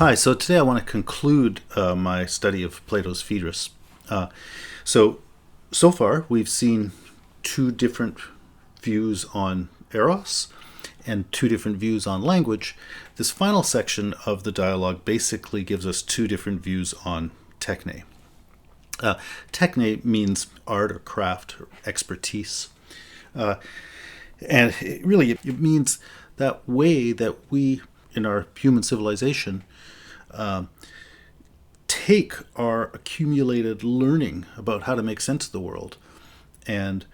Hi, so today I want to conclude my study of Plato's Phaedrus. So far we've seen two different views on Eros and two different views on language. This final section of the dialogue basically gives us two different views on techne. Techne means art or craft or expertise. And it means that way that we, in our human civilization, take our accumulated learning about how to make sense of the world and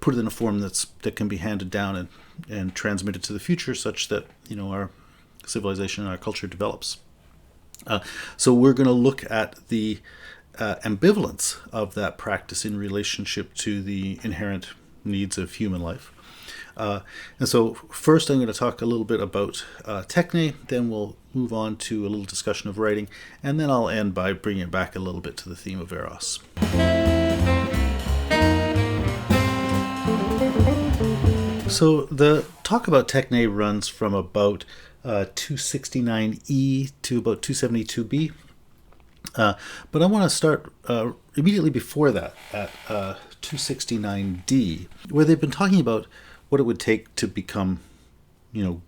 put it in a form that can be handed down and transmitted to the future, such that our civilization and our culture develops. So we're going to look at the ambivalence of that practice in relationship to the inherent needs of human life. And so first I'm going to talk a little bit about techne, then we'll move on to a little discussion of writing, and then I'll end by bringing it back a little bit to the theme of Eros. So the talk about techne runs from about 269e to about 272b. But I want to start immediately before that at 269d, where they've been talking about what it would take to become,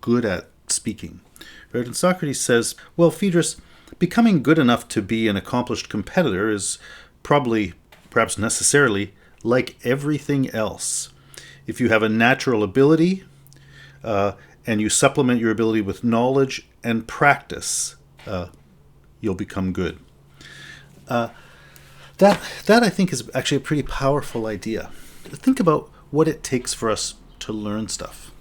good at speaking. Right? And Socrates says, well, Phaedrus, becoming good enough to be an accomplished competitor is perhaps necessarily, like everything else. If you have a natural ability and you supplement your ability with knowledge and practice, you'll become good. That I think is actually a pretty powerful idea. Think about what it takes for us to learn stuff.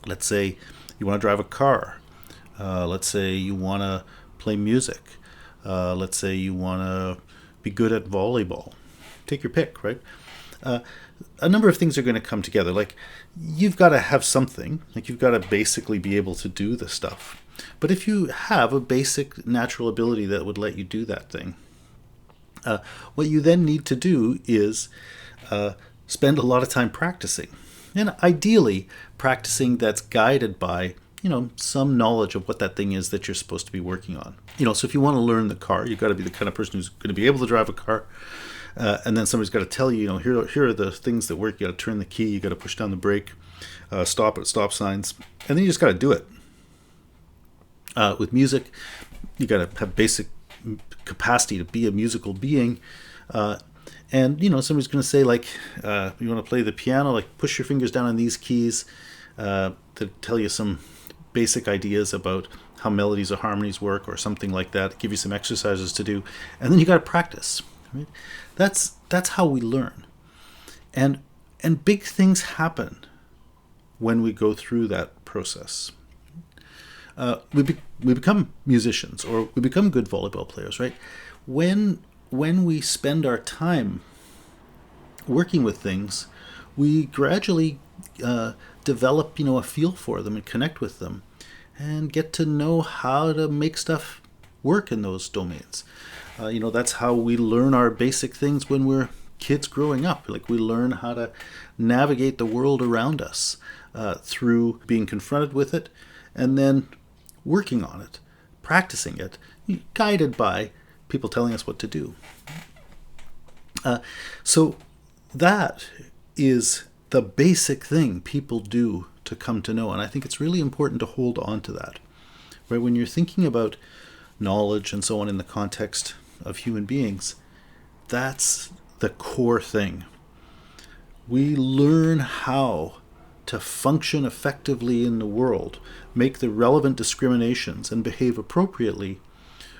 Let's say you want to drive a car. Let's say you want to play music. Let's say you want to be good at volleyball. Take your pick, right? A number of things are going to come together. Like, you've got to have something. Like, you've got to basically be able to do the stuff. But if you have a basic natural ability that would let you do that thing, what you then need to do is spend a lot of time practicing. And ideally, practicing that's guided by, some knowledge of what that thing is that you're supposed to be working on. So if you want to learn the car, you've got to be the kind of person who's going to be able to drive a car. And then somebody's got to tell you, here are the things that work. You got to turn the key, you got to push down the brake, stop at stop signs, and then you just got to do it. With music, you got to have basic capacity to be a musical being. And somebody's going to say, like, you want to play the piano, like, push your fingers down on these keys to tell you some basic ideas about how melodies or harmonies work or something like that, give you some exercises to do, and then you got to practice. Right? That's how we learn. And big things happen when we go through that process. We become musicians, or we become good volleyball players, right? When we spend our time working with things, we gradually develop, a feel for them and connect with them and get to know how to make stuff work in those domains. That's how we learn our basic things when we're kids growing up. Like, we learn how to navigate the world around us through being confronted with it and then working on it, practicing it, guided by people telling us what to do. So that is the basic thing people do to come to know. And I think it's really important to hold on to that. Right? When you're thinking about knowledge and so on in the context of human beings, that's the core thing. We learn how to function effectively in the world, make the relevant discriminations, and behave appropriately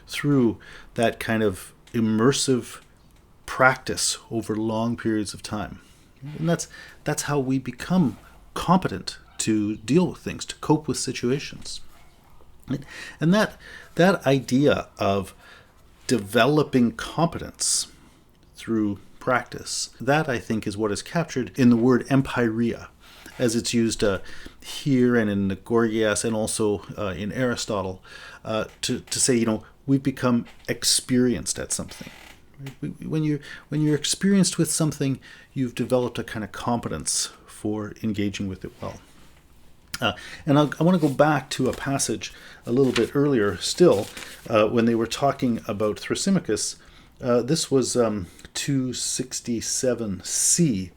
through that kind of immersive practice over long periods of time. And that's how we become competent to deal with things, to cope with situations. And that idea of developing competence through practice, that I think is what is captured in the word empiria, as it's used here and in the Gorgias and also in Aristotle, to say, we've become experienced at something. When you're experienced with something, you've developed a kind of competence for engaging with it well. And I want to go back to a passage a little bit earlier still, when they were talking about Thrasymachus. This was 267c.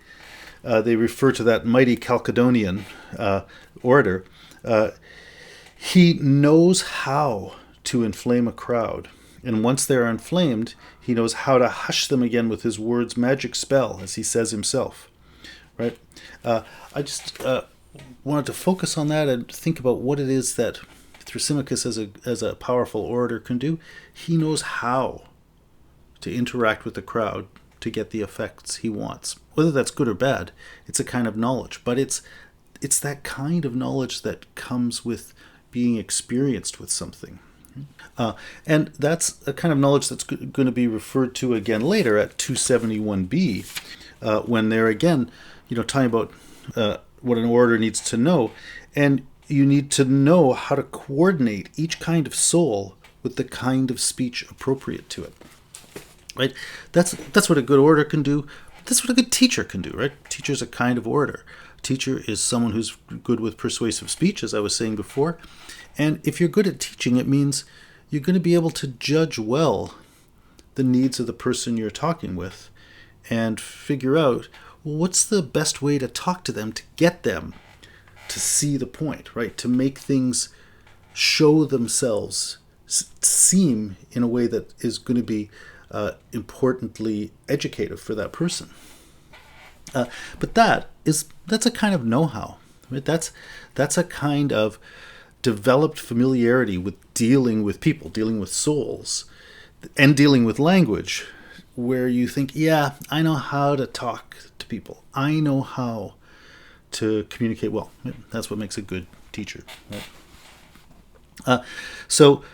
They refer to that mighty Chalcedonian orator. He knows how to inflame a crowd. And once they are inflamed, he knows how to hush them again with his words' magic spell, as he says himself. Right? I just wanted to focus on that and think about what it is that Thrasymachus, as a powerful orator, can do. He knows how to interact with the crowd to get the effects he wants. Whether that's good or bad, it's a kind of knowledge. But it's that kind of knowledge that comes with being experienced with something. And that's a kind of knowledge that's going to be referred to again later at 271b, when they're again, talking about what an orator needs to know. And you need to know how to coordinate each kind of soul with the kind of speech appropriate to it. Right? That's what a good orator can do. That's what a good teacher can do, right? Teacher's a kind of orator. Teacher is someone who's good with persuasive speech, as I was saying before. And if you're good at teaching, it means you're going to be able to judge well the needs of the person you're talking with and figure out, well, what's the best way to talk to them to get them to see the point, right? To make things show themselves, seem in a way that is going to be importantly educative for that person. But that's a kind of know-how, right? That's a kind of developed familiarity with dealing with people, dealing with souls, and dealing with language, where you think, yeah, I know how to talk to people. I know how to communicate well. That's what makes a good teacher. Right? So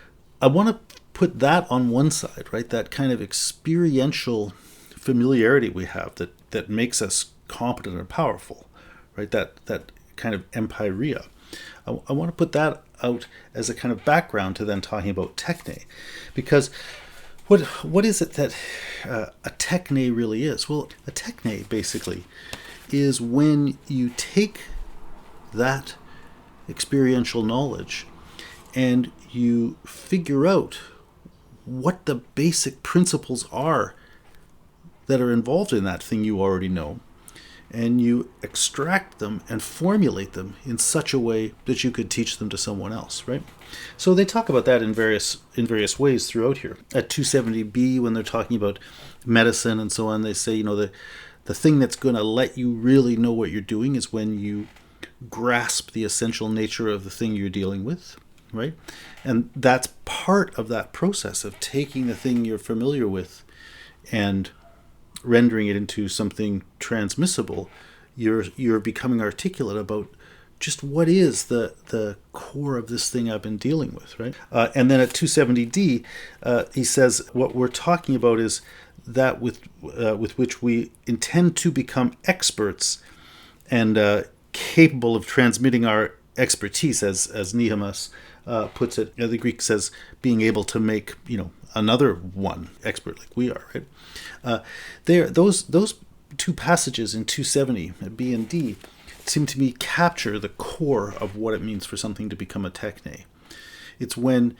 I want to put that on one side, right? That kind of experiential familiarity we have that makes us competent and powerful, right? That kind of empiria. I want to put that out as a kind of background to then talking about techne, because what is it that a techne really is? Well, a techne basically is when you take that experiential knowledge and you figure out what the basic principles are that are involved in that thing you already know, and you extract them and formulate them in such a way that you could teach them to someone else, right? So they talk about that in various ways throughout here. At 270b, when they're talking about medicine and so on, they say, the thing that's going to let you really know what you're doing is when you grasp the essential nature of the thing you're dealing with, right? And that's part of that process of taking the thing you're familiar with and rendering it into something transmissible. You're becoming articulate about just what is the core of this thing I've been dealing with, right? And then at 270d, he says what we're talking about is that with which we intend to become experts and capable of transmitting our expertise, as Nehemus puts it. The Greek says being able to make another one expert like we are, right? Those two passages in 270, B and D, seem to me capture the core of what it means for something to become a techne. It's when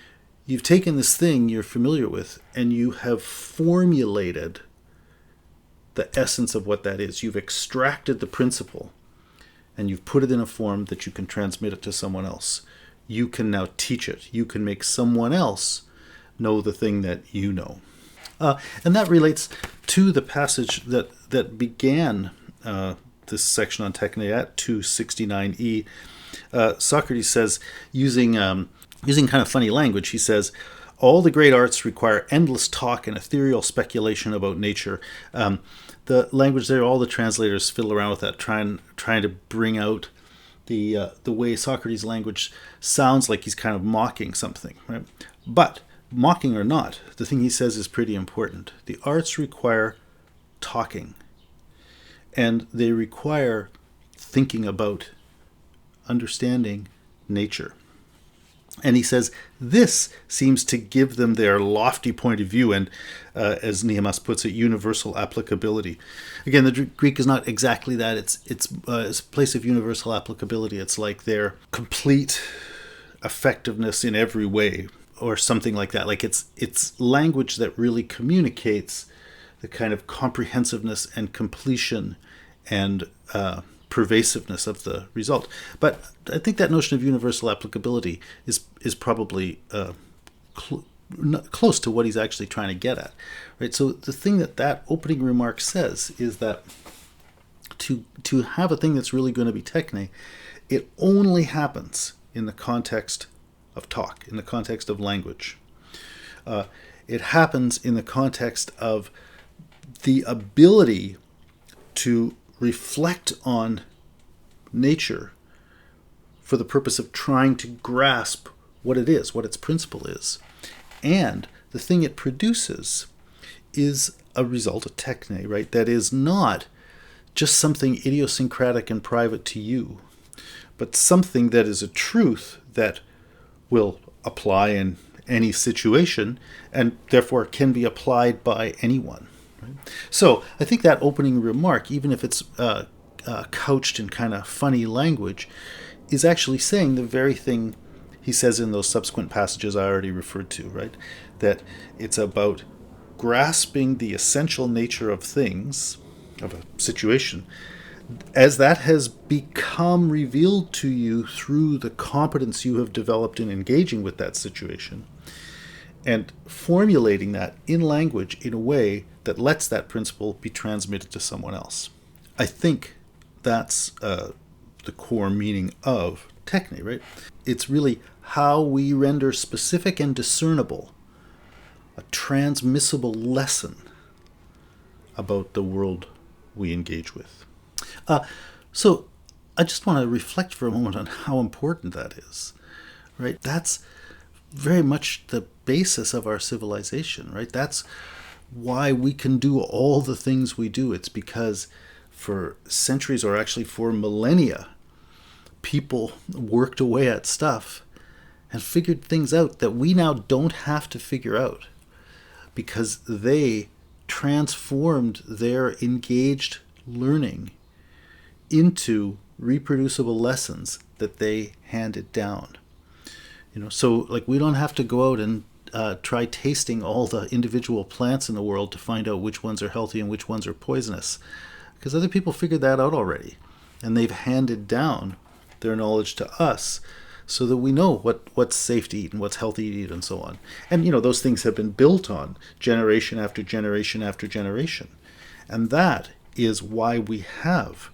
you've taken this thing you're familiar with and you have formulated the essence of what that is. You've extracted the principle and you've put it in a form that you can transmit it to someone else. You can now teach it. You can make someone else know the thing that you know. And that relates to the passage that began this section on techne at 269e. Socrates says, using kind of funny language, he says, all the great arts require endless talk and ethereal speculation about nature. The language there, all the translators fiddle around with that, trying to bring out the way Socrates' language sounds like he's kind of mocking something, right? But mocking or not, the thing he says is pretty important. The arts require talking, and they require thinking about understanding nature. And he says this seems to give them their lofty point of view and, as Niehaus puts it, universal applicability. Again, the Greek is not exactly that. It's a place of universal applicability. It's like their complete effectiveness in every way, or something like that. Like it's language that really communicates the kind of comprehensiveness and completion and pervasiveness of the result. But I think that notion of universal applicability is probably close to what he's actually trying to get at, right? So the thing that opening remark says is that to have a thing that's really going to be techne, it only happens in the context of talk, in the context of language. It happens in the context of the ability to reflect on nature for the purpose of trying to grasp what it is, what its principle is. And the thing it produces is a result, a techne, right? That is not just something idiosyncratic and private to you, but something that is a truth that will apply in any situation and therefore can be applied by anyone. Right? So I think that opening remark, even if it's couched in kind of funny language, is actually saying the very thing he says in those subsequent passages I already referred to, right? That it's about grasping the essential nature of things, of a situation, as that has become revealed to you through the competence you have developed in engaging with that situation, and formulating that in language in a way that lets that principle be transmitted to someone else. I think that's the core meaning of techne, right? It's really how we render specific and discernible a transmissible lesson about the world we engage with. So I just want to reflect for a moment on how important that is, right? That's very much the basis of our civilization, right? That's why we can do all the things we do. It's because for centuries, or actually for millennia, people worked away at stuff and figured things out that we now don't have to figure out, because they transformed their engaged learning into reproducible lessons that they handed down. So like we don't have to go out and try tasting all the individual plants in the world to find out which ones are healthy and which ones are poisonous, because other people figured that out already, and they've handed down their knowledge to us so that we know what's safe to eat and what's healthy to eat and so on. And those things have been built on generation after generation after generation. And that is why we have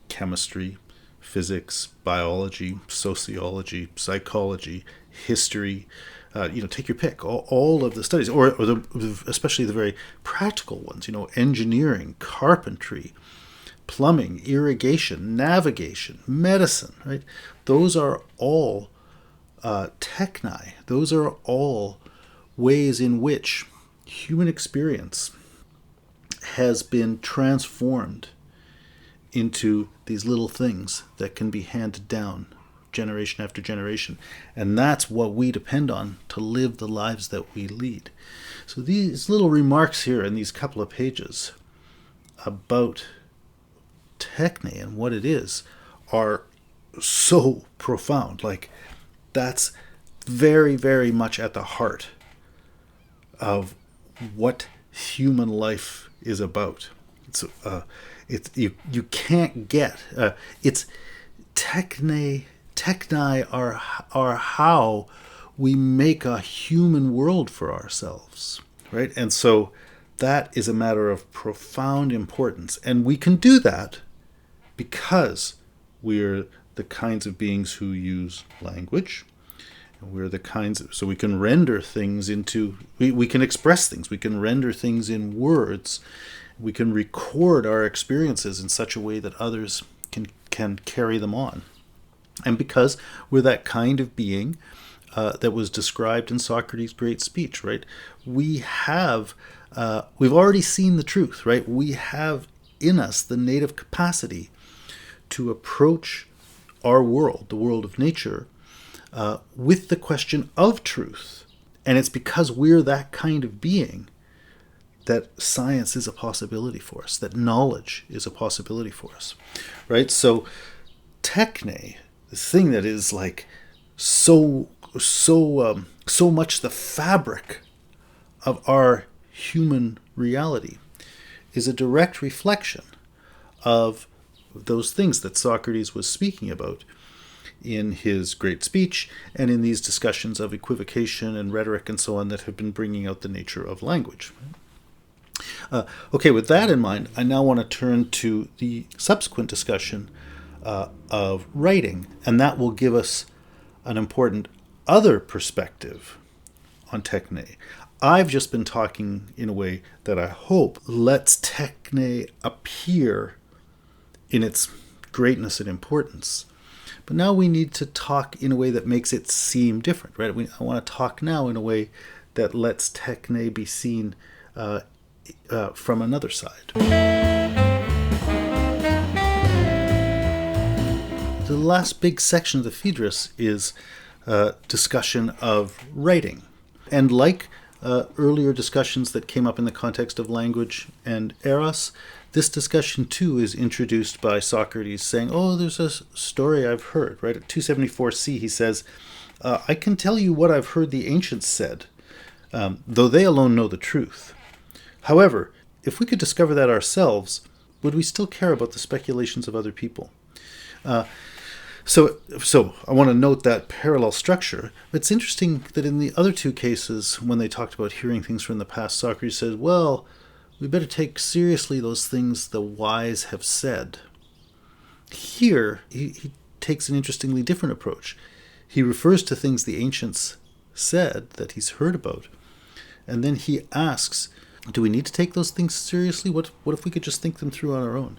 chemistry, physics, biology, sociology, psychology, history, take your pick, all of the studies, or especially the very practical ones, engineering, carpentry, plumbing, irrigation, navigation, medicine, right? Those are all techni. Those are all ways in which human experience has been transformed into these little things that can be handed down generation after generation. And that's what we depend on to live the lives that we lead. So these little remarks here in these couple of pages about techne and what it is are so profound. Like, that's very, very much at the heart of what human life is about. You can't get it's techne are how we make a human world for ourselves, right? And so that is a matter of profound importance, and we can do that because we're the kinds of beings who use language. We're the kinds so we can render things into, we can express things, we can render things in words, we can record our experiences in such a way that others can carry them on. And because we're that kind of being that was described in Socrates' great speech, right? We've already seen the truth, right? We have in us the native capacity to approach our world, the world of nature, with the question of truth. And it's because we're that kind of being that science is a possibility for us, that knowledge is a possibility for us, right? So techne, the thing that is like so much the fabric of our human reality, is a direct reflection of those things that Socrates was speaking about in his great speech and in these discussions of equivocation and rhetoric and so on that have been bringing out the nature of language. Okay, with that in mind, I now want to turn to the subsequent discussion of writing, and that will give us an important other perspective on techne. I've just been talking in a way that I hope lets techne appear in its greatness and importance. But now we need to talk in a way that makes it seem different, right? I want to talk now in a way that lets techne be seen from another side. The last big section of the Phaedrus is discussion of writing. And like earlier discussions that came up in the context of language and Eros, this discussion too is introduced by Socrates saying, there's a story I've heard, right? At 274c he says, I can tell you what I've heard the ancients said, though they alone know the truth. However, if we could discover that ourselves, would we still care about the speculations of other people? So I want to note that parallel structure. It's interesting that in the other two cases, when they talked about hearing things from the past, Socrates said, well, we better take seriously those things the wise have said. Here, he takes an interestingly different approach. He refers to things the ancients said that he's heard about, and then he asks, do we need to take those things seriously? What if we could just think them through on our own?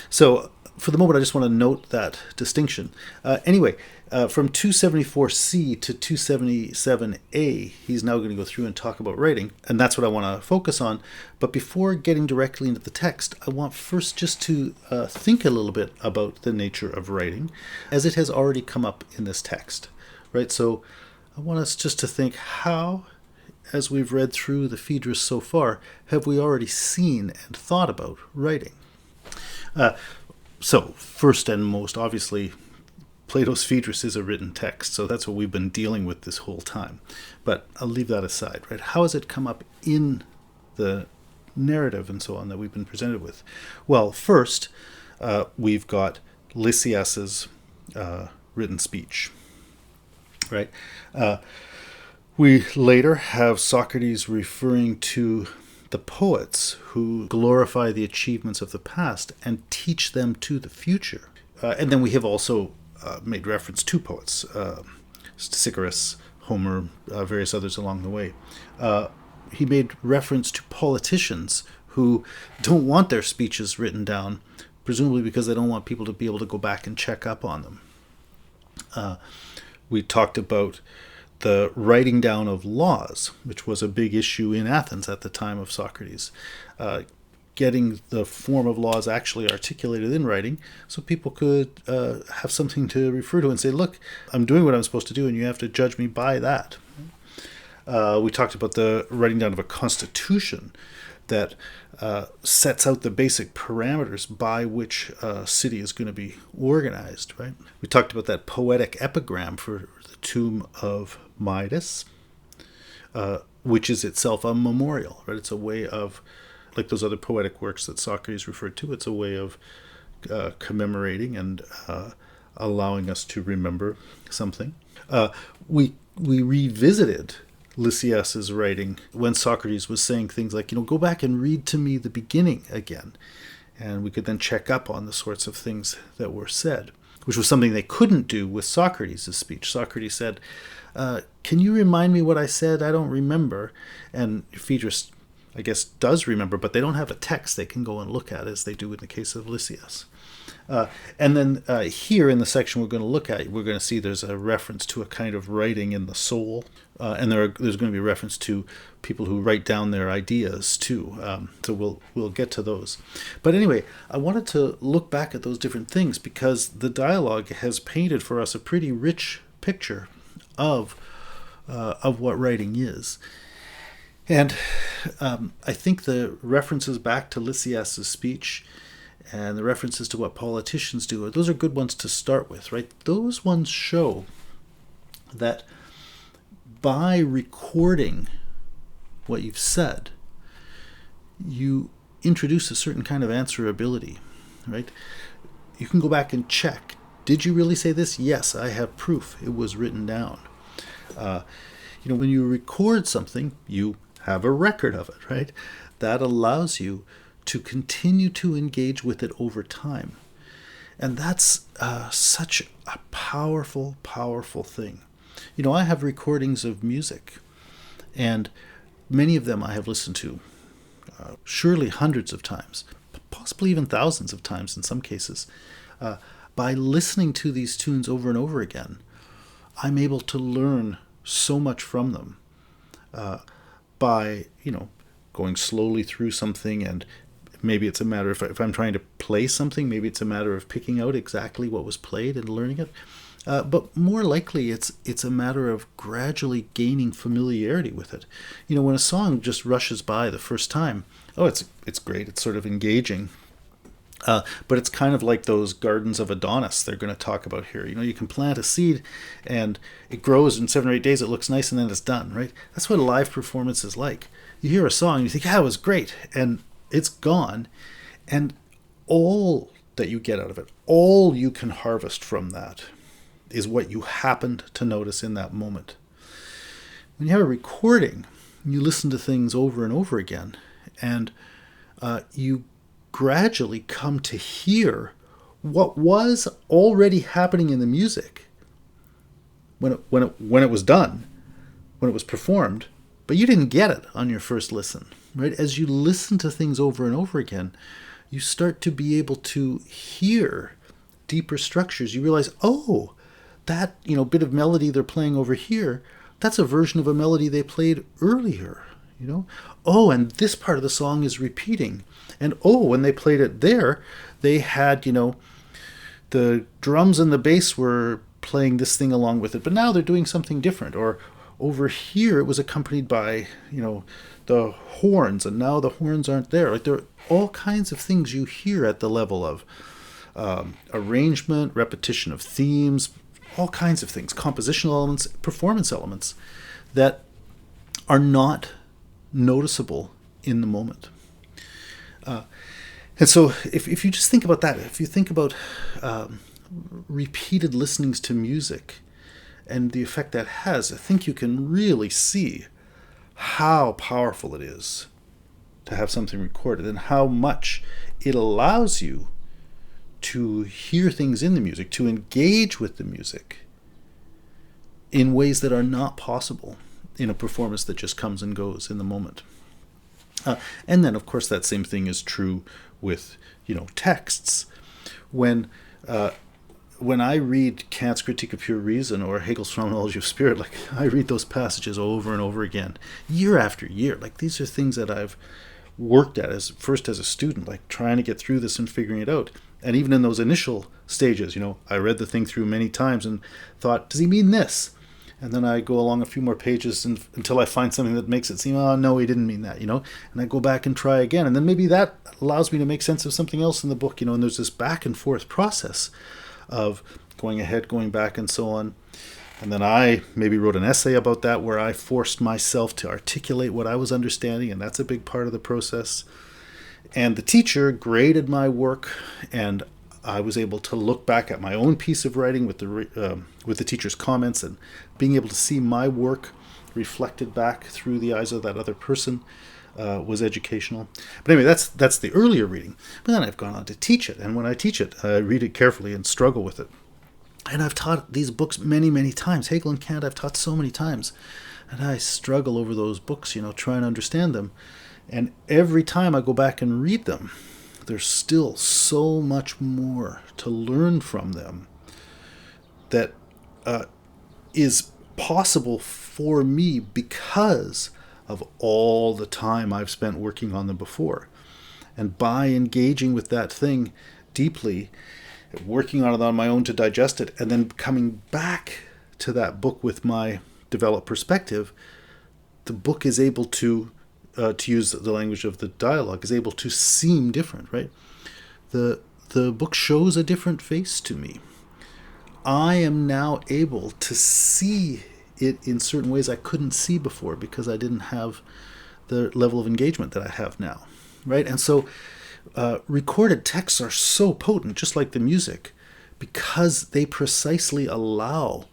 So for the moment, I just want to note that distinction. Anyway, from 274c to 277a, he's now going to go through and talk about writing, and that's what I want to focus on. But before getting directly into the text, I want first just to think a little bit about the nature of writing, as it has already come up in this text, right? So I want us just to think, how, as we've read through the Phaedrus so far, have we already seen and thought about writing? So, first and most obviously, Plato's Phaedrus is a written text, so that's what we've been dealing with this whole time. But I'll leave that aside, right? How has it come up in the narrative and so on that we've been presented with? Well, first, we've got Lysias's written speech, right? We later have Socrates referring to the poets who glorify the achievements of the past and teach them to the future. And then we have also made reference to poets, Socrates, Homer, various others along the way. He made reference to politicians who don't want their speeches written down, presumably because they don't want people to be able to go back and check up on them. We talked about the writing down of laws, which was a big issue in Athens at the time of Socrates. Getting the form of laws actually articulated in writing so people could have something to refer to and say, look, I'm doing what I'm supposed to do and you have to judge me by that. We talked about the writing down of a constitution that sets out the basic parameters by which a city is going to be organized, right? We talked about that poetic epigram for the tomb of Midas, which is itself a memorial, right? It's a way of, like those other poetic works that Socrates referred to, it's a way of commemorating and allowing us to remember something. We revisited Lysias's writing when Socrates was saying things like, go back and read to me the beginning again. And we could then check up on the sorts of things that were said, which was something they couldn't do with Socrates' speech. Socrates said, can you remind me what I said? I don't remember. And Phaedrus, I guess, does remember, but they don't have a text they can go and look at as they do in the case of Lysias. And then here in the section we're going to look at, we're going to see there's a reference to a kind of writing in the soul. And there's going to be a reference to people who write down their ideas too. So we'll get to those. But anyway, I wanted to look back at those different things because the dialogue has painted for us a pretty rich picture of what writing is. And I think the references back to Lysias's speech and the references to what politicians do, those are good ones to start with, right? Those ones show that by recording what you've said, you introduce a certain kind of answerability, right? You can go back and check. Did you really say this? Yes, I have proof. It was written down. When you record something, you have a record of it, right? That allows you to continue to engage with it over time. And that's such a powerful, powerful thing. I have recordings of music, and many of them I have listened to surely hundreds of times, possibly even thousands of times in some cases. By listening to these tunes over and over again, I'm able to learn so much from them by, going slowly through something, and maybe it's a matter of, if I'm trying to play something, maybe it's a matter of picking out exactly what was played and learning it. But more likely, it's a matter of gradually gaining familiarity with it. When a song just rushes by the first time, it's great, it's sort of engaging. But it's kind of like those gardens of Adonis they're going to talk about here. You can plant a seed and it grows in 7 or 8 days, it looks nice, and then it's done, right? That's what a live performance is like. You hear a song, you think, it was great, and it's gone. And all that you get out of it, all you can harvest from that, is what you happened to notice in that moment. When you have a recording, you listen to things over and over again, and you gradually come to hear what was already happening in the music when it was done, when it was performed, but you didn't get it on your first listen, right? As you listen to things over and over again, you start to be able to hear deeper structures. You realize, that bit of melody they're playing over here, that's a version of a melody they played earlier. And this part of the song is repeating. And when they played it there, they had, the drums and the bass were playing this thing along with it, but now they're doing something different. Or over here, it was accompanied by, the horns, and now the horns aren't there. Like, there are all kinds of things you hear at the level of arrangement, repetition of themes, all kinds of things, compositional elements, performance elements that are not noticeable in the moment. And so if you just think about that, if you think about repeated listenings to music and the effect that has, I think you can really see how powerful it is to have something recorded and how much it allows you to hear things in the music, to engage with the music in ways that are not possible in a performance that just comes and goes in the moment. And then, of course, that same thing is true with, texts. When I read Kant's Critique of Pure Reason or Hegel's Phenomenology of Spirit, I read those passages over and over again, year after year. These are things that I've worked at as a student, trying to get through this and figuring it out. And even in those initial stages, I read the thing through many times and thought, does he mean this? And then I go along a few more pages until I find something that makes it seem, no, he didn't mean that, And I go back and try again. And then maybe that allows me to make sense of something else in the book, and there's this back and forth process of going ahead, going back, and so on. And then I maybe wrote an essay about that where I forced myself to articulate what I was understanding, and that's a big part of the process. And the teacher graded my work, and I was able to look back at my own piece of writing with the teacher's comments, and being able to see my work reflected back through the eyes of that other person was educational. But anyway, that's the earlier reading. But then I've gone on to teach it, and when I teach it, I read it carefully and struggle with it. And I've taught these books many, many times. Hegel and Kant I've taught so many times, and I struggle over those books, trying to understand them. And every time I go back and read them, there's still so much more to learn from them that is possible for me because of all the time I've spent working on them before. And by engaging with that thing deeply, working on it on my own to digest it, and then coming back to that book with my developed perspective, the book is able to use the language of the dialogue, is able to seem different, right? The book shows a different face to me. I am now able to see it in certain ways I couldn't see before because I didn't have the level of engagement that I have now, right? And so recorded texts are so potent, just like the music, because they precisely allow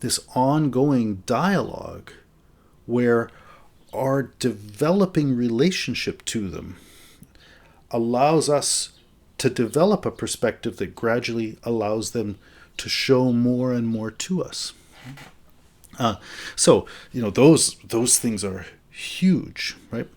this ongoing dialogue where our developing relationship to them allows us to develop a perspective that gradually allows them to show more and more to us. So those things are huge, right?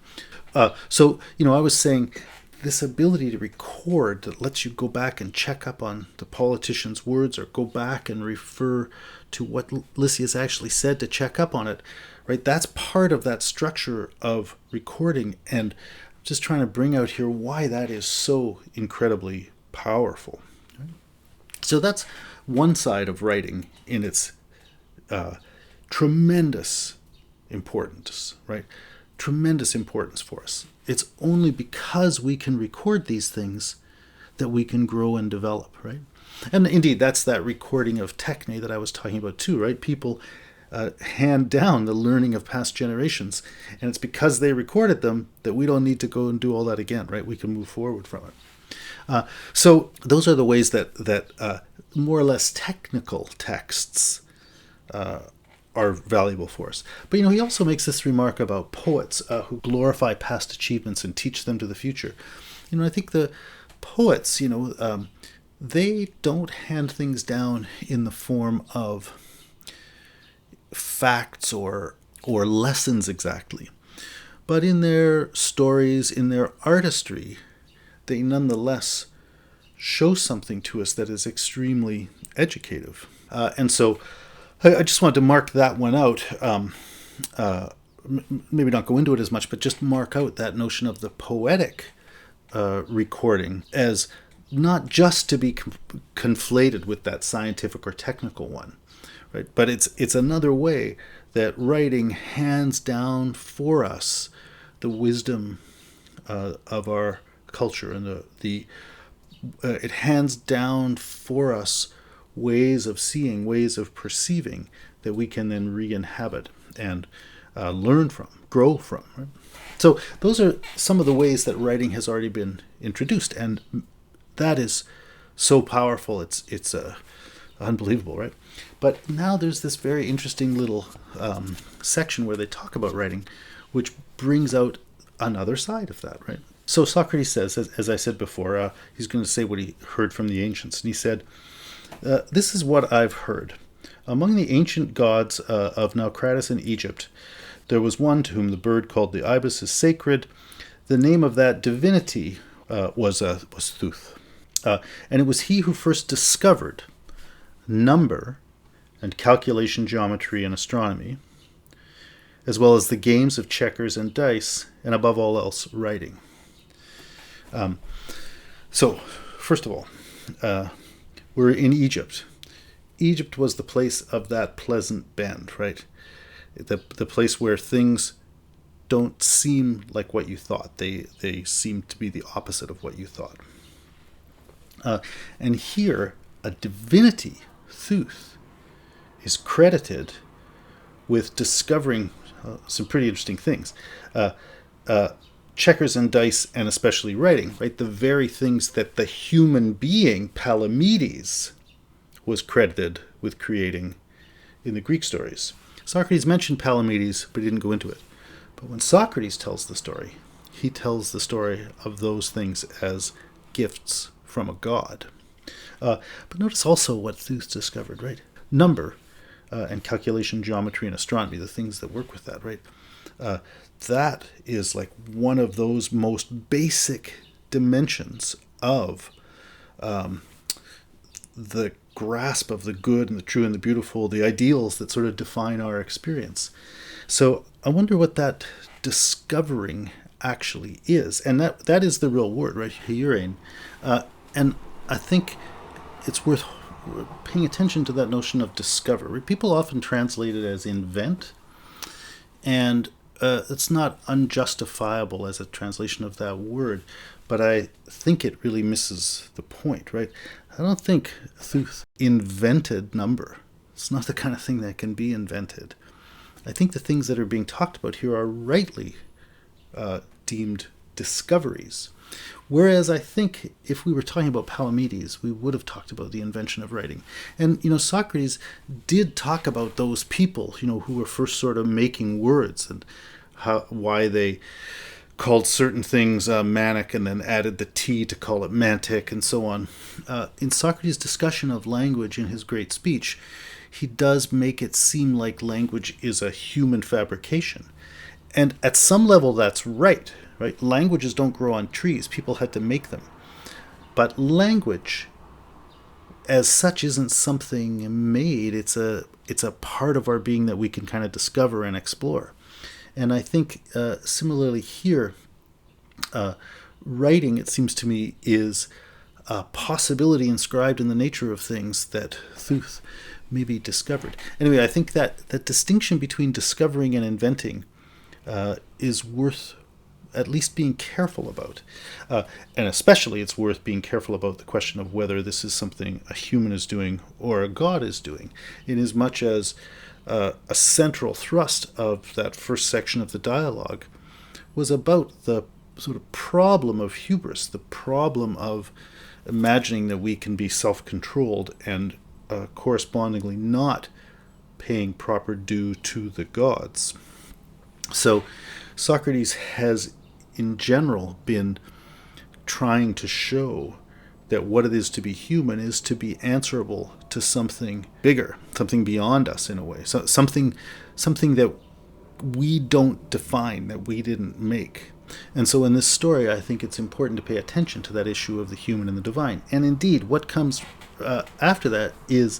So I was saying this ability to record that lets you go back and check up on the politician's words or go back and refer to what Lysias actually said to check up on it, right? That's part of that structure of recording, and just trying to bring out here why that is so incredibly powerful. So that's one side of writing in its tremendous importance, right? Tremendous importance for us. It's only because we can record these things that we can grow and develop, right? And indeed, that's that recording of techne that I was talking about too, right? People hand down the learning of past generations, and it's because they recorded them that we don't need to go and do all that again, right? We can move forward from it. So those are the ways that more or less technical texts are valuable for us. But he also makes this remark about poets who glorify past achievements and teach them to the future. I think the poets, they don't hand things down in the form of facts or lessons exactly, but in their stories, in their artistry, they nonetheless show something to us that is extremely educative. And so I just wanted to mark that one out. Maybe not go into it as much, but just mark out that notion of the poetic recording as not just to be conflated with that scientific or technical one, right? But it's another way that writing hands down for us the wisdom of our culture, and it hands down for us ways of seeing, ways of perceiving that we can then re-inhabit and learn from, grow from. Right? So those are some of the ways that writing has already been introduced, and that is so powerful. It's unbelievable, right? But now there's this very interesting little section where they talk about writing, which brings out another side of that, right? So Socrates says, as I said before, he's going to say what he heard from the ancients, and he said, "This is what I've heard. Among the ancient gods of Naucratis in Egypt, there was one to whom the bird called the ibis is sacred. The name of that divinity was Theuth. And it was he who first discovered number and calculation geometry and astronomy, as well as the games of checkers and dice, and above all else, writing." So, first of all, we're in Egypt. Egypt was the place of that pleasant bend, right? The place where things don't seem like what you thought. They seem to be the opposite of what you thought. And here, a divinity, Theuth, is credited with discovering some pretty interesting things. Checkers and dice, and especially writing, right? The very things that the human being, Palamedes, was credited with creating in the Greek stories. Socrates mentioned Palamedes, but he didn't go into it. But when Socrates tells the story, he tells the story of those things as gifts from a god. But notice also what Theuth discovered, right? Number and calculation, geometry, and astronomy, the things that work with that, right? That is like one of those most basic dimensions of the grasp of the good and the true and the beautiful, the ideals that sort of define our experience. So I wonder what that discovering actually is. And that is the real word, right? Hierein. And I think it's worth paying attention to that notion of discover. People often translate it as invent, and it's not unjustifiable as a translation of that word, but I think it really misses the point, right? I don't think Theuth invented number. It's not the kind of thing that can be invented. I think the things that are being talked about here are rightly deemed discoveries. Whereas I think if we were talking about Palamedes, we would have talked about the invention of writing. And, Socrates did talk about those people, who were first sort of making words and why they called certain things manic and then added the T to call it mantic and so on. In Socrates' discussion of language in his great speech, he does make it seem like language is a human fabrication. And at some level that's right? Languages don't grow on trees. People had to make them. But language as such isn't something made. It's a part of our being that we can kind of discover and explore. And I think similarly here, writing, it seems to me, is a possibility inscribed in the nature of things that Theuth maybe discovered. Anyway, I think that distinction between discovering and inventing is worth at least being careful about. And especially it's worth being careful about the question of whether this is something a human is doing or a god is doing, inasmuch as a central thrust of that first section of the dialogue was about the sort of problem of hubris, the problem of imagining that we can be self-controlled and correspondingly not paying proper due to the gods. So Socrates has in general been trying to show that what it is to be human is to be answerable to something bigger, something beyond us in a way, so something that we don't define, that we didn't make. And so in this story, I think it's important to pay attention to that issue of the human and the divine. And indeed, what comes after that is,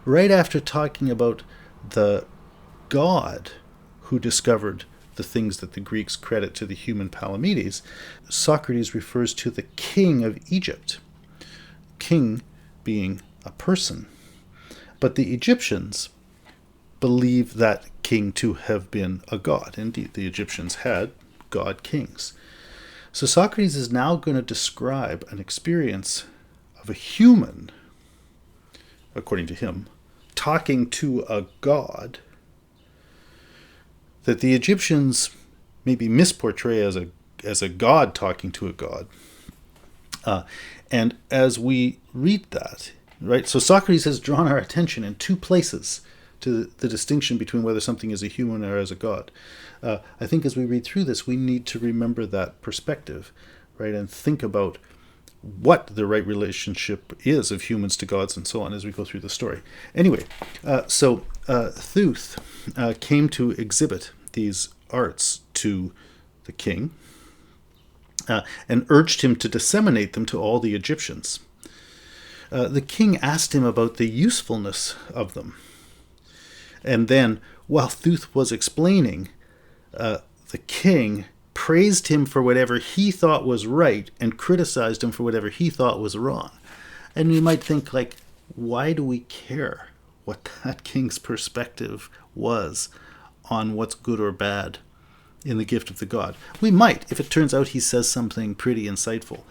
right after talking about the god who discovered the things that the Greeks credit to the human Palamedes, Socrates refers to the king of Egypt, king being a person. But the Egyptians believe that king to have been a god. Indeed, the Egyptians had god kings. So Socrates is now going to describe an experience of a human, according to him, talking to a god that the Egyptians maybe misportray as a god talking to a god. And as we read that, right, so Socrates has drawn our attention in two places to the distinction between whether something is a human or as a god. I think as we read through this, we need to remember that perspective, right, and think about what the right relationship is of humans to gods and so on as we go through the story. Anyway, so Theuth came to exhibit these arts to the king and urged him to disseminate them to all the Egyptians. The king asked him about the usefulness of them. And then, while Theuth was explaining, the king praised him for whatever he thought was right and criticized him for whatever he thought was wrong. And you might think, like, why do we care what that king's perspective was on what's good or bad in the gift of the god? We might, if it turns out he says something pretty insightful.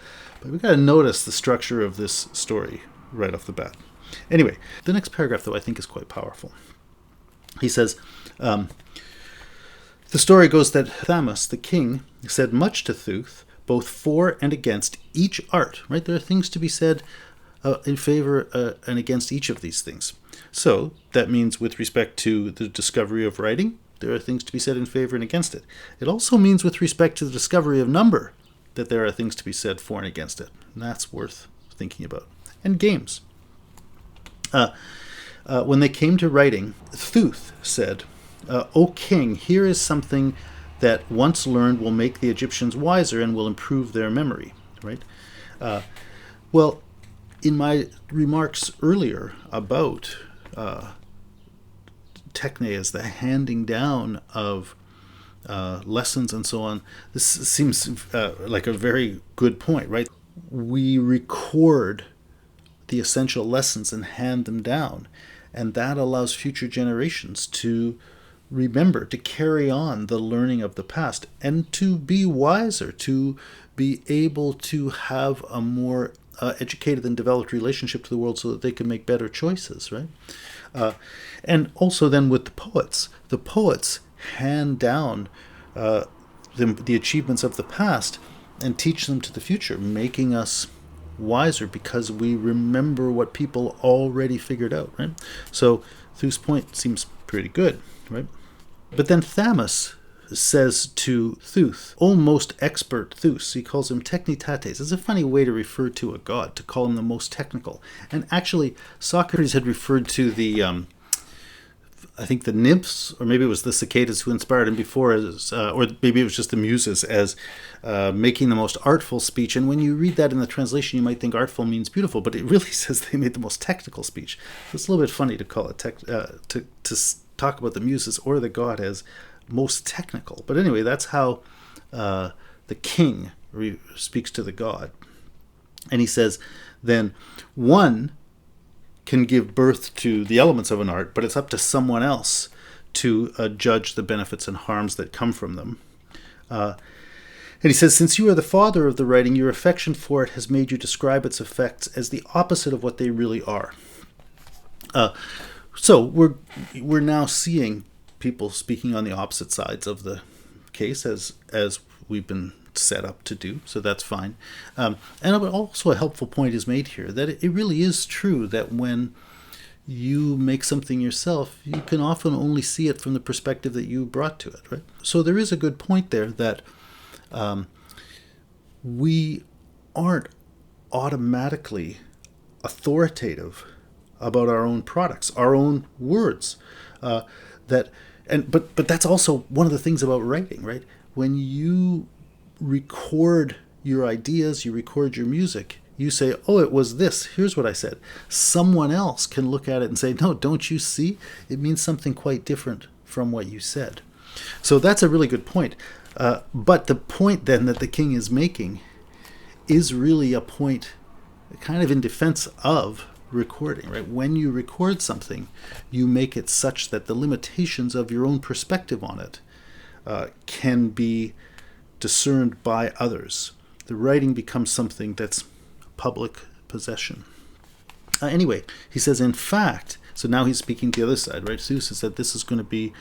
But we've got to notice the structure of this story right off the bat. Anyway, the next paragraph, though, I think is quite powerful. He says, the story goes that Thamus, the king, said much to Theuth, both for and against each art. Right? There are things to be said in favor and against each of these things. So that means with respect to the discovery of writing, there are things to be said in favor and against it. It also means with respect to the discovery of number that there are things to be said for and against it. And that's worth thinking about. And games. When they came to writing, Theuth said, O king, here is something that once learned will make the Egyptians wiser and will improve their memory. Right? Well, in my remarks earlier about techne as the handing down of lessons and so on, this seems like a very good point, right? We record the essential lessons and hand them down. And that allows future generations to remember, to carry on the learning of the past, and to be wiser, to be able to have a more educated and developed relationship to the world so that they can make better choices, right? And also then with the poets hand down the achievements of the past and teach them to the future, making us wiser because we remember what people already figured out, right? So Theuth's point seems pretty good, right? But then Thamus says to Theuth, "O most expert Theuth," he calls him technitates. It's a funny way to refer to a god, to call him the most technical. And actually, Socrates had referred to the, I think the nymphs, or maybe it was the cicadas who inspired him before, as, or maybe it was just the muses, as making the most artful speech. And when you read that in the translation, you might think artful means beautiful, but it really says they made the most technical speech. It's a little bit funny to call it to talk about the muses or the god as most technical. But anyway, that's how the king speaks to the god. And he says, then one can give birth to the elements of an art, but it's up to someone else to judge the benefits and harms that come from them. And he says, since you are the father of the writing, your affection for it has made you describe its effects as the opposite of what they really are. So we're now seeing people speaking on the opposite sides of the case as we've been set up to do, so that's fine. And also a helpful point is made here that it really is true that when you make something yourself, you can often only see it from the perspective that you brought to it, right? So there is a good point there that we aren't automatically authoritative about our own products, our own words. But that's also one of the things about writing, right? When you record your ideas, you record your music, you say, oh, it was this, here's what I said. Someone else can look at it and say, no, don't you see? It means something quite different from what you said. So that's a really good point. But the point then that the king is making is really a point kind of in defense of recording, right? When you record something, you make it such that the limitations of your own perspective on it can be discerned by others. The writing becomes something that's public possession. Anyway, he says, in fact, so now he's speaking to the other side, right? Theuth says that this is going to be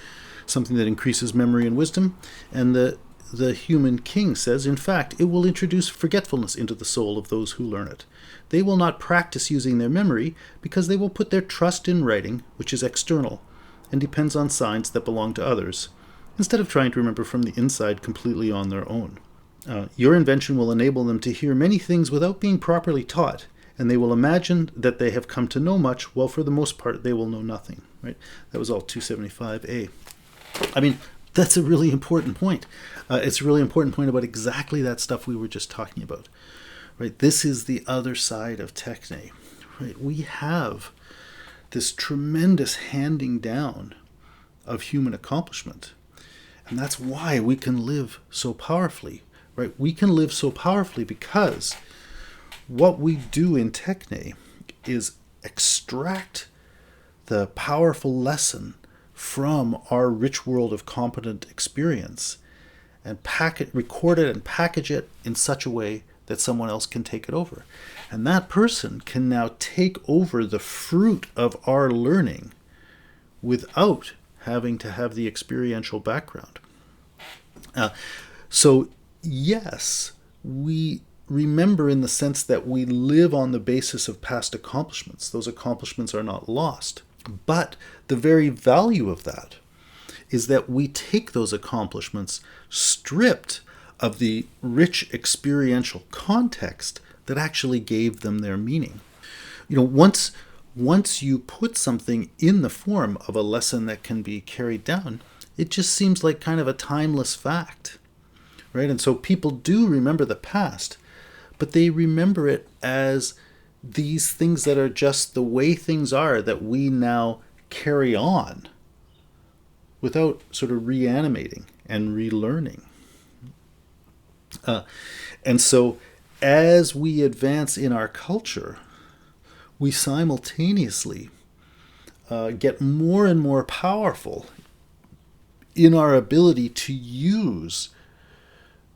something that increases memory and wisdom, and the human king says, in fact, it will introduce forgetfulness into the soul of those who learn it. They will not practice using their memory because they will put their trust in writing, which is external and depends on signs that belong to others, instead of trying to remember from the inside completely on their own. Your invention will enable them to hear many things without being properly taught, and they will imagine that they have come to know much, while for the most part they will know nothing. Right? That was all 275a. I mean, that's a really important point. It's a really important point about exactly that stuff we were just talking about. Right? This is the other side of techne. Right? We have this tremendous handing down of human accomplishment. And that's why we can live so powerfully. Right? We can live so powerfully because what we do in techne is extract the powerful lesson from our rich world of competent experience and record it and package it in such a way that someone else can take it over. And that person can now take over the fruit of our learning without having to have the experiential background. So yes, we remember in the sense that we live on the basis of past accomplishments. Those accomplishments are not lost. But the very value of that is that we take those accomplishments stripped of the rich experiential context that actually gave them their meaning. You know, once you put something in the form of a lesson that can be carried down, it just seems like kind of a timeless fact, right? And so people do remember the past, but they remember it as these things that are just the way things are that we now carry on without sort of reanimating and relearning. And so as we advance in our culture, we simultaneously get more and more powerful in our ability to use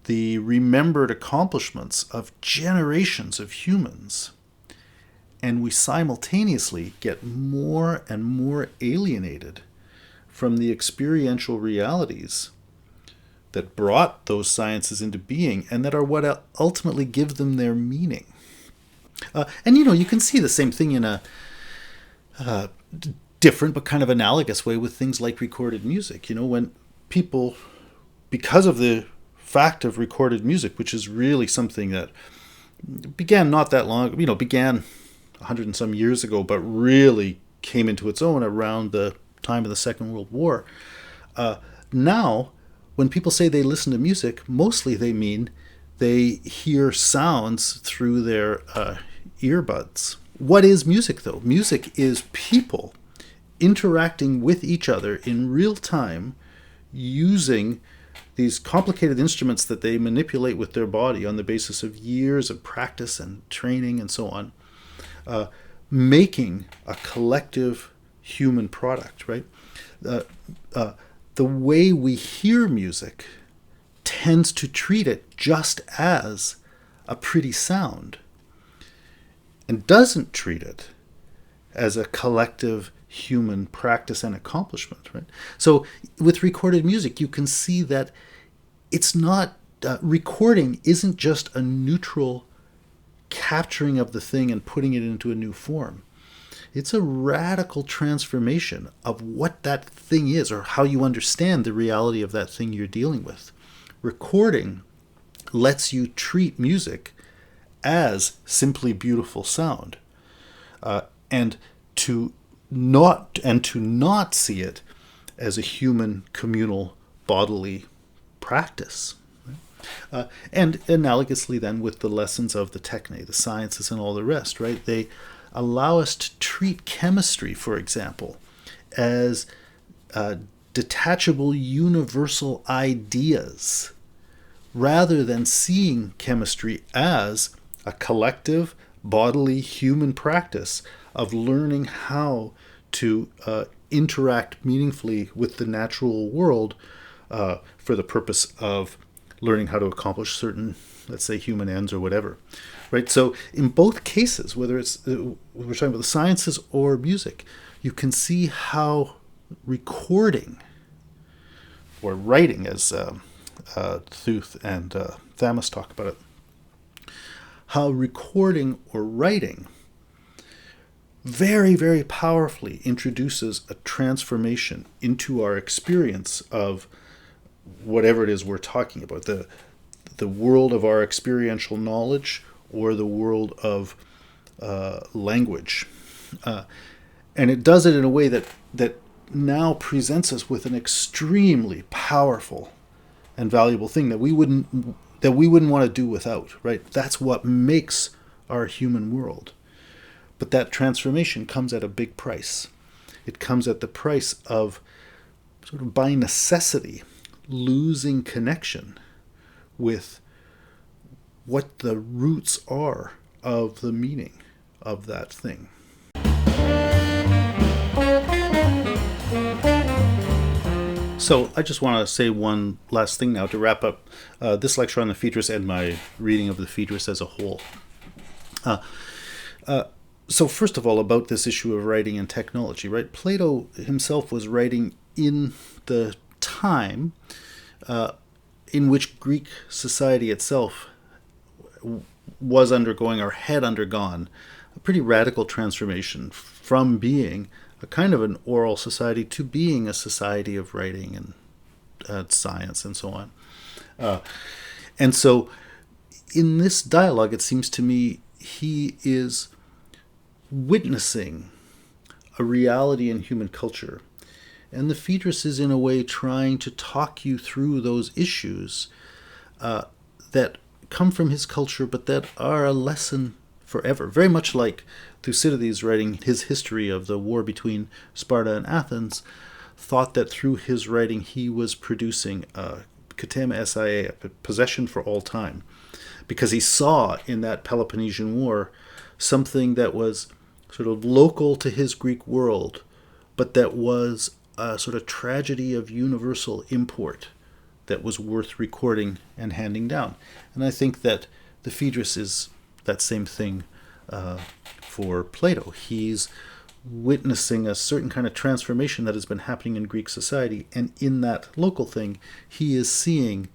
the remembered accomplishments of generations of humans. And we simultaneously get more and more alienated from the experiential realities that brought those sciences into being and that are what ultimately give them their meaning. And you can see the same thing in a different but kind of analogous way with things like recorded music. When people, because of the fact of recorded music, which is really something that began not that long, began 100 and some years ago, but really came into its own around the time of the Second World War. Now, when people say they listen to music, mostly they mean they hear sounds through their earbuds. What is music, though? Music is people interacting with each other in real time using these complicated instruments that they manipulate with their body on the basis of years of practice and training and so on, making a collective human product, right? The way we hear music tends to treat it just as a pretty sound and doesn't treat it as a collective human practice and accomplishment, right? So with recorded music, you can see that it's not, recording isn't just a neutral capturing of the thing and putting it into a new form. It's a radical transformation of what that thing is or how you understand the reality of that thing you're dealing with. Recording lets you treat music as simply beautiful sound, and to not see it as a human communal bodily practice. And analogously then with the lessons of the techne, the sciences and all the rest, right? They allow us to treat chemistry, for example, as detachable universal ideas, rather than seeing chemistry as a collective bodily human practice of learning how to interact meaningfully with the natural world for the purpose of learning how to accomplish certain, let's say, human ends or whatever, right? So in both cases, whether it's we're talking about the sciences or music, you can see how recording or writing, as Theuth and Thamus talk about it, how recording or writing very, very powerfully introduces a transformation into our experience of whatever it is we're talking about, the world of our experiential knowledge or the world of language. And it does it in a way that now presents us with an extremely powerful and valuable thing that we wouldn't want to do without, right? That's what makes our human world. But that transformation comes at a big price. It comes at the price of, sort of by necessity, losing connection with what the roots are of the meaning of that thing. So I just want to say one last thing now to wrap up this lecture on the Phaedrus and my reading of the Phaedrus as a whole. So first of all, about this issue of writing and technology, right? Plato himself was writing in the time in which Greek society itself was undergoing or had undergone a pretty radical transformation from being a kind of an oral society to being a society of writing and science and so on. And so in this dialogue, it seems to me he is witnessing a reality in human culture. And the Phaedrus is in a way trying to talk you through those issues that come from his culture, but that are a lesson forever. Very much like Thucydides, writing his history of the war between Sparta and Athens, thought that through his writing he was producing a katema esae, a possession for all time, because he saw in that Peloponnesian War something that was sort of local to his Greek world, but that was a sort of tragedy of universal import that was worth recording and handing down. And I think that the Phaedrus is that same thing for Plato. He's witnessing a certain kind of transformation that has been happening in Greek society, and in that local thing, he is seeing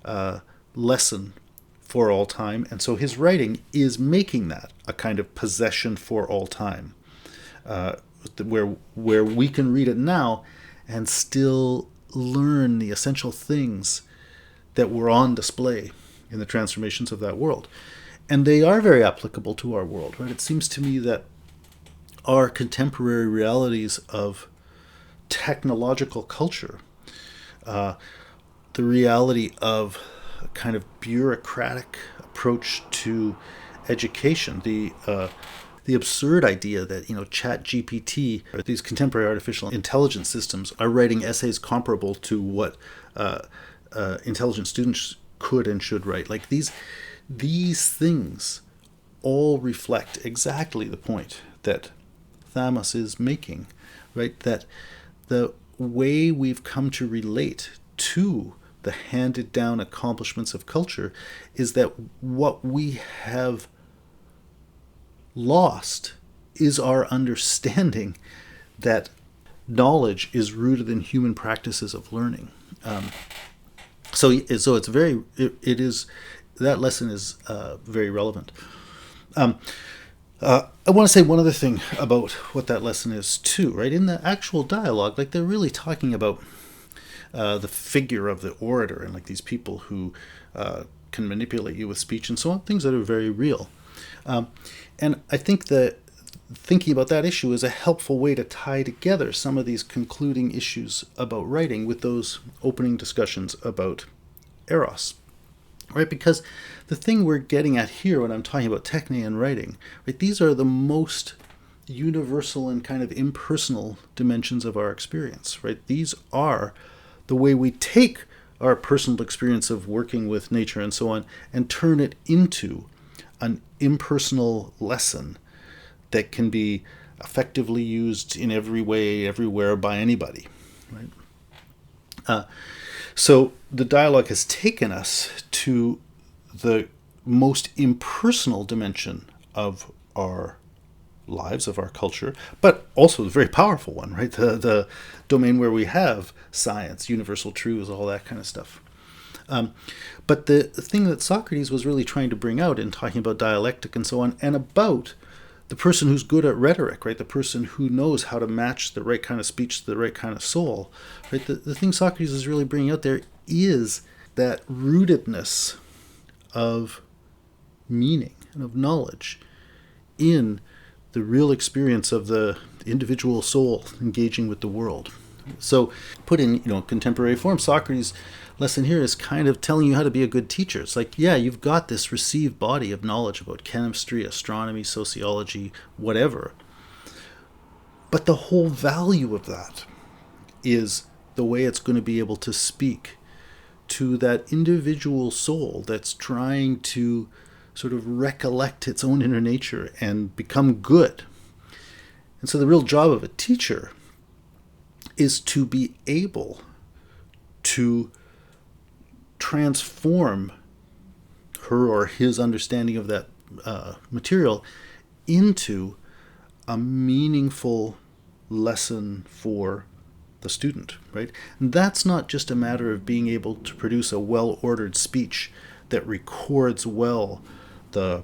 a lesson for all time, and so his writing is making that a kind of possession for all time, where we can read it now and still learn the essential things that were on display in the transformations of that world. And they are very applicable to our world, right? It seems to me that our contemporary realities of technological culture, the reality of a kind of bureaucratic approach to education, the absurd idea that Chat GPT or these contemporary artificial intelligence systems are writing essays comparable to what intelligent students could and should write. Like these things all reflect exactly the point that Thamus is making, right? That the way we've come to relate to the handed down accomplishments of culture is that what we have lost is our understanding that knowledge is rooted in human practices of learning. So it's very, it is, that lesson is very relevant. I want to say one other thing about what that lesson is too, right? In the actual dialogue, like they're really talking about the figure of the orator and like these people who can manipulate you with speech and so on, things that are very real. And I think that thinking about that issue is a helpful way to tie together some of these concluding issues about writing with those opening discussions about Eros, right? Because the thing we're getting at here when I'm talking about techne and writing, right, these are the most universal and kind of impersonal dimensions of our experience, right? These are the way we take our personal experience of working with nature and so on and turn it into an impersonal lesson that can be effectively used in every way, everywhere, by anybody, right? So the dialogue has taken us to the most impersonal dimension of our lives, of our culture, but also the very powerful one, right? The domain where we have science, universal truths, all that kind of stuff. But the thing that Socrates was really trying to bring out in talking about dialectic and so on, and about the person who's good at rhetoric, right? The person who knows how to match the right kind of speech to the right kind of soul, right? The thing Socrates is really bringing out there is that rootedness of meaning and of knowledge in the real experience of the individual soul engaging with the world. So put in contemporary form, Socrates' lesson here is kind of telling you how to be a good teacher. It's like, yeah, you've got this received body of knowledge about chemistry, astronomy, sociology, whatever. But the whole value of that is the way it's going to be able to speak to that individual soul that's trying to sort of recollect its own inner nature and become good. And so the real job of a teacher is to be able to transform her or his understanding of that material into a meaningful lesson for the student, right? And that's not just a matter of being able to produce a well-ordered speech that records well the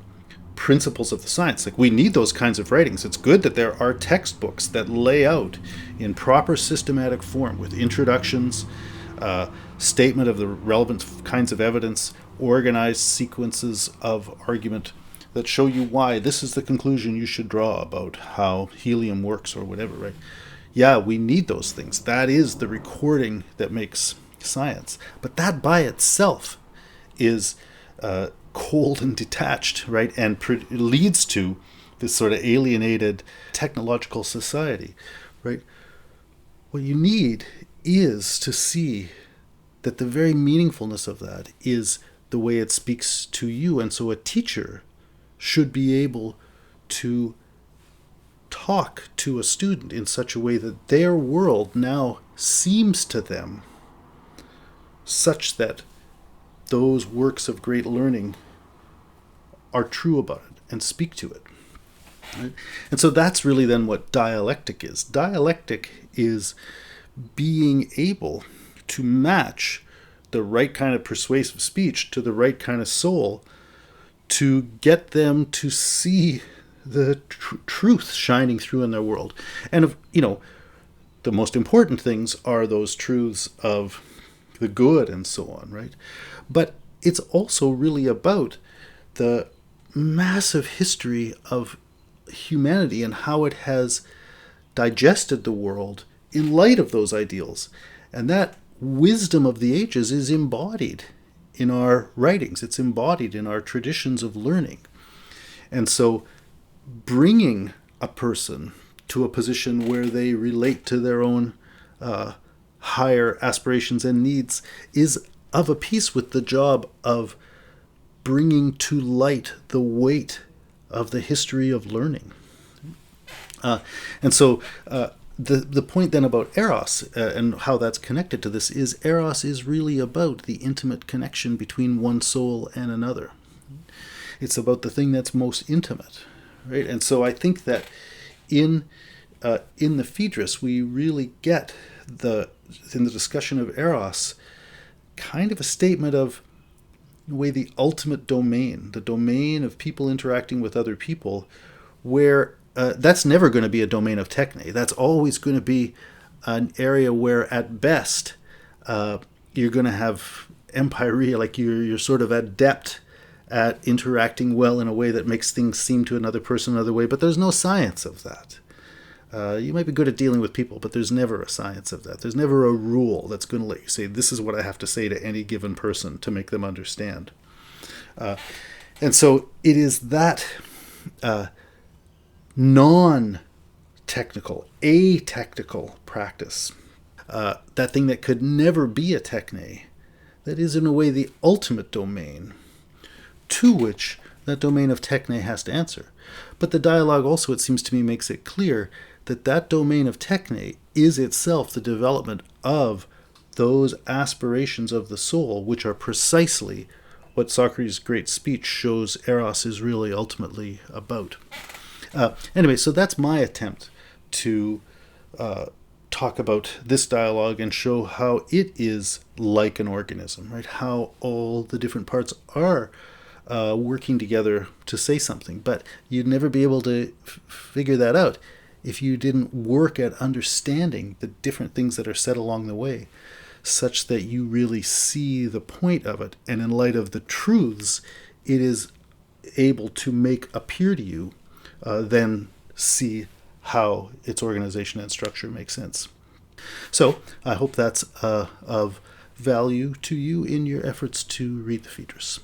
principles of the science. Like, we need those kinds of writings. It's good that there are textbooks that lay out in proper systematic form with introductions, statement of the relevant kinds of evidence, organized sequences of argument that show you why this is the conclusion you should draw about how helium works or whatever, right? Yeah, we need those things. That is the recording that makes science. But that by itself is cold and detached, right? And leads to this sort of alienated technological society, right? What you need is to see that the very meaningfulness of that is the way it speaks to you. And so a teacher should be able to talk to a student in such a way that their world now seems to them such that those works of great learning are true about it and speak to it. Right? And so that's really then what dialectic is. Dialectic is being able to match the right kind of persuasive speech to the right kind of soul to get them to see the truth shining through in their world. And, the most important things are those truths of the good and so on, right? But it's also really about the massive history of humanity and how it has digested the world in light of those ideals. And that wisdom of the ages is embodied in our writings. It's embodied in our traditions of learning. And so bringing a person to a position where they relate to their own higher aspirations and needs is of a piece with the job of bringing to light the weight of the history of learning. And so the point then about Eros and how that's connected to this is Eros is really about the intimate connection between one soul and another. It's about the thing that's most intimate, right? And so I think that in the Phaedrus we really get in the discussion of Eros kind of a statement of in a way the ultimate domain, the domain of people interacting with other people, where that's never going to be a domain of techne. That's always going to be an area where, at best, you're going to have empiria, like you're sort of adept at interacting well in a way that makes things seem to another person another way, but there's no science of that. You might be good at dealing with people, but there's never a science of that. There's never a rule that's going to let you say, this is what I have to say to any given person to make them understand. And so it is that non-technical, atechnical practice, that thing that could never be a techne, that is in a way the ultimate domain to which that domain of techne has to answer. But the dialogue also, it seems to me, makes it clear that domain of techne is itself the development of those aspirations of the soul, which are precisely what Socrates' great speech shows Eros is really ultimately about. Anyway, so that's my attempt to talk about this dialogue and show how it is like an organism, right? How all the different parts are working together to say something. But you'd never be able to figure that out if you didn't work at understanding the different things that are said along the way, such that you really see the point of it. And in light of the truths, it is able to make appear to you, then see how its organization and structure makes sense. So I hope that's of value to you in your efforts to read the Phaedrus.